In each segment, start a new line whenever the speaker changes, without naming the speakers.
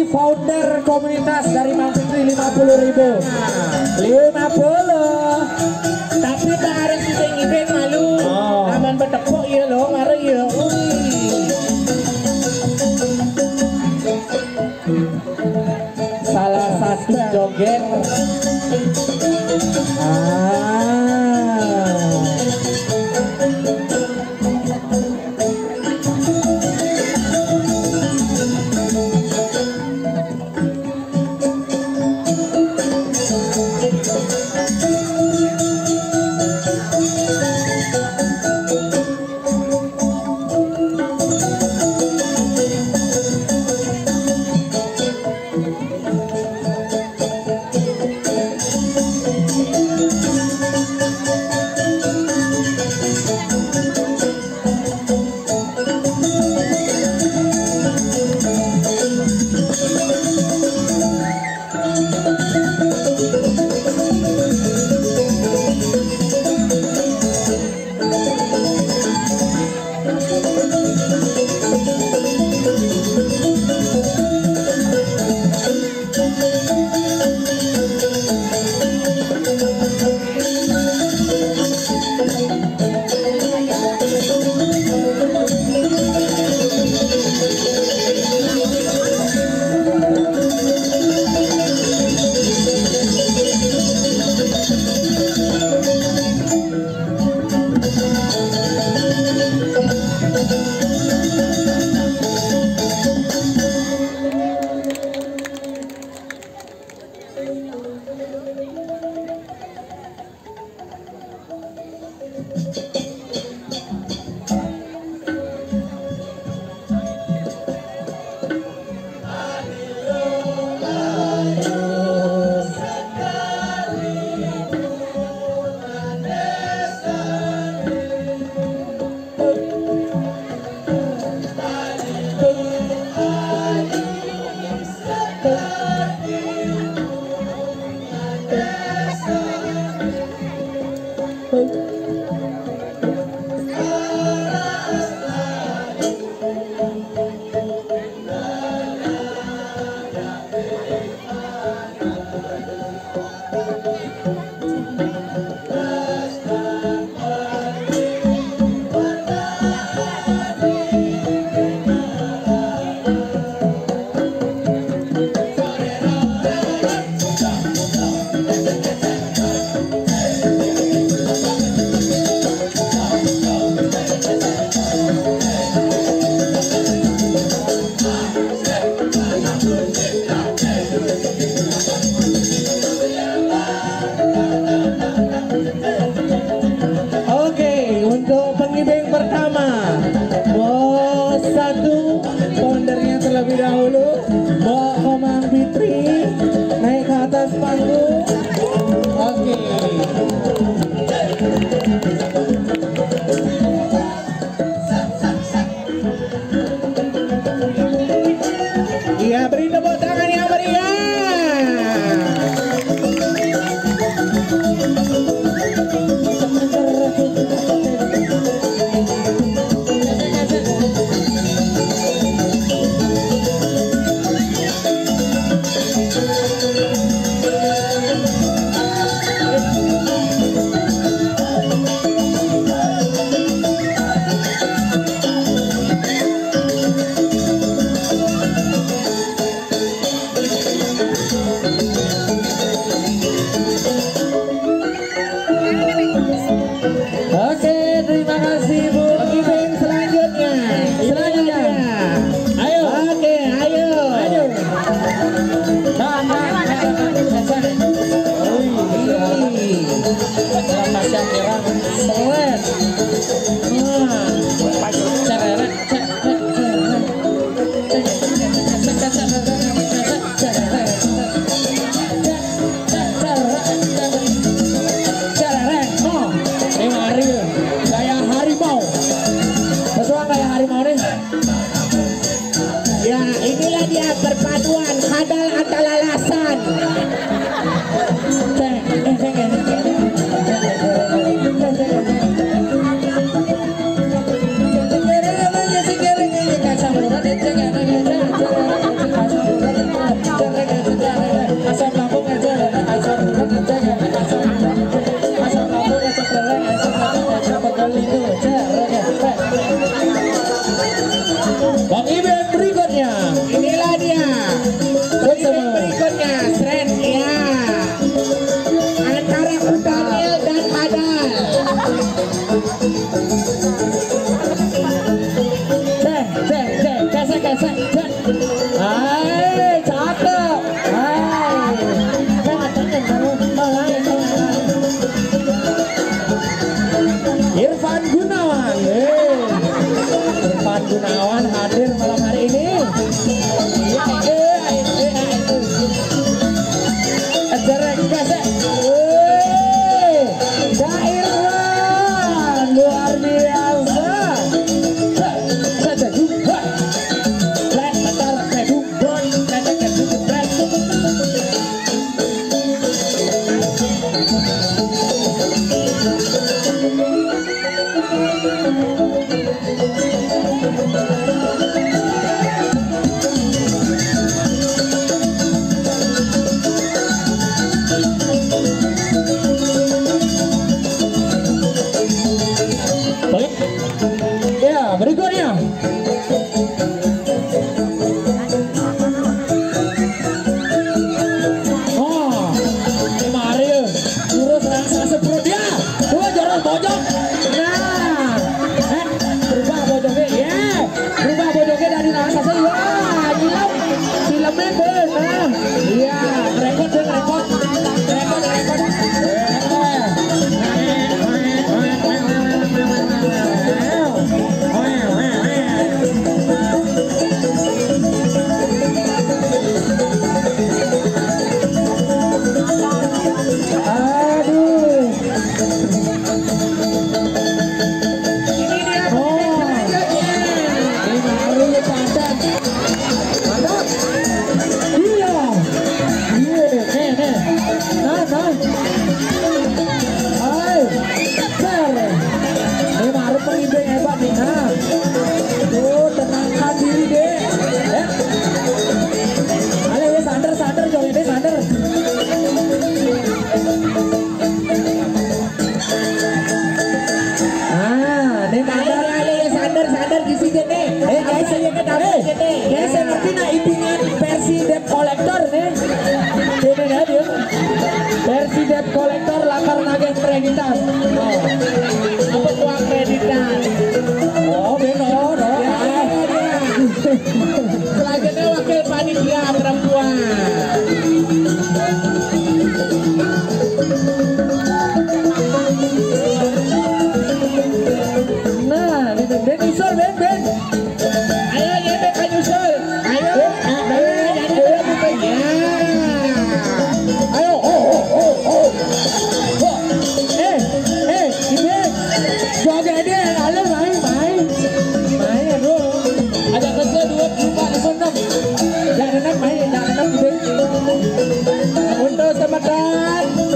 Founder komunitas dari Mang Fikri 50.000. 50. Tapi tak harus ibeng malu. Aman bertepuk ya lo, mari ya. Salah satu joget. Terlebih dahulu bawa Mang Fitri naik ke atas panggung. Oke. Iya, beri tepuk tangan yang meriah. Gunawan hadir malam hari ini. Jerek pesek. Dairwan luar biasa. Berikutnya Mario terus raksasa perut dia dua jorok bojok. Nah berubah bojoknya ya, berubah bojoknya dari raksasa. Wah gila filmnya benar iya. Rekod saya ngerti nah ipingan versi debt collector nih. Ini nih dia versi debt collector lakar nageng kreditan. Apa uang kreditan? Oh benar. Selanjutnya wakil panitia perempuan. Nah, ini Ben Isol Ben.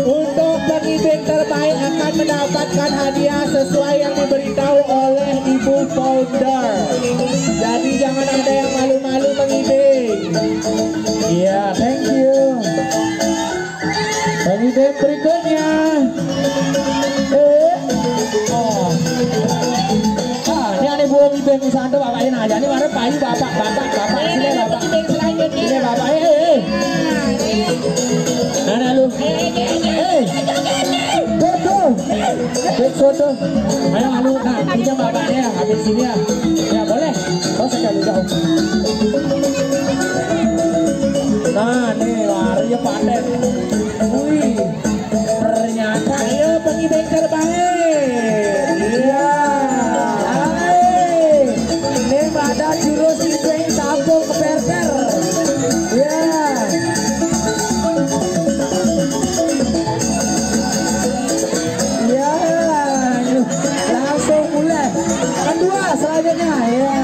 Untuk pengibing terbaik akan mendapatkan hadiah sesuai yang diberitahu oleh Ibu Founder. Jadi jangan ada yang malu-malu mengibing. Iya, thank you. Pengibing berikutnya. Ini ada buah ibing santo bapaknya aja. Ini warna payu bapak sini bapak. Ini bapak. Mana lu? Foto. Ayo lalu, nah pinjam bapaknya habis sini ya. Ya boleh. Kau sekali jauh. Nah nih lari paten. Wih, ternyata ya pengibing terbaik. Iya. Ini ada jurus ibing tabung keperter. Iya. Selanjutnya ya.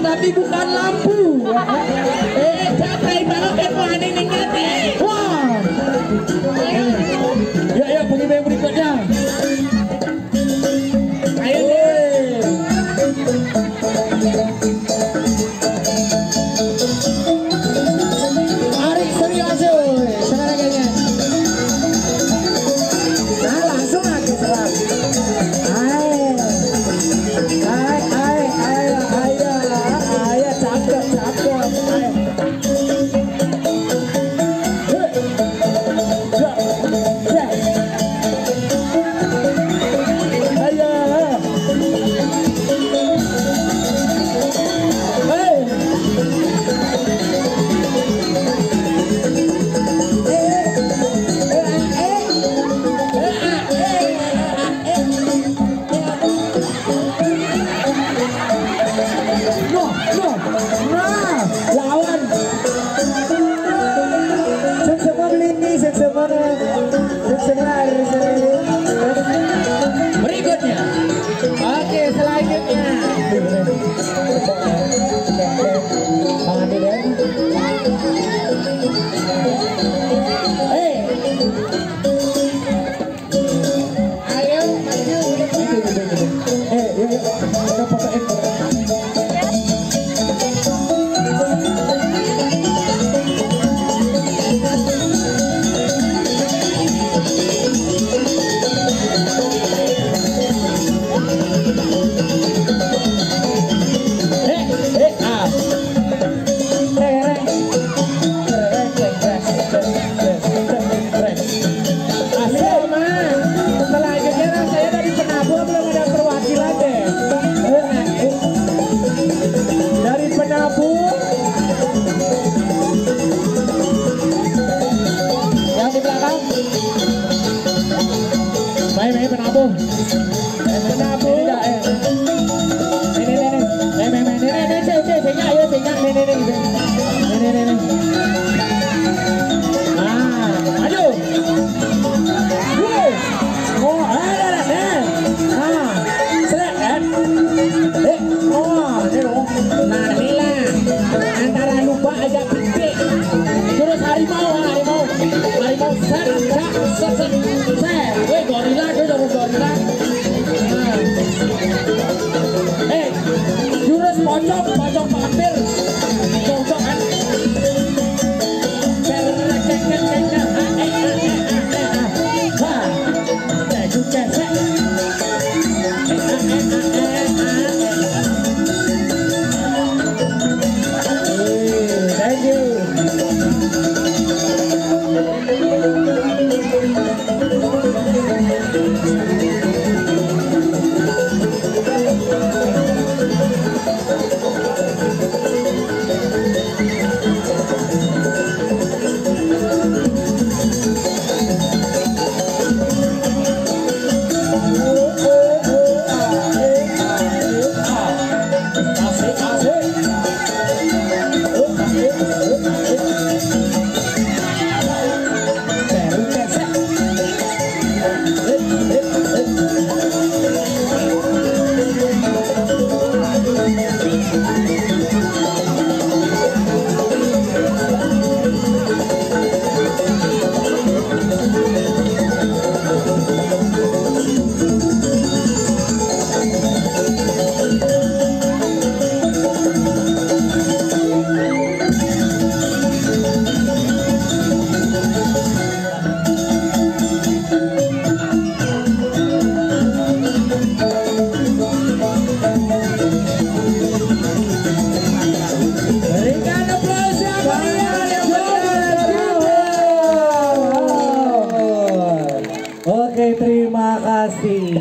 Tapi bukan lampu. Capek banget kan wah ini ngeliat. Wah. Ya pengibing berikutnya. Ayo deh. Main penabuh. Penabuh. Pojok mampir pojok kan thank Oke, terima kasih.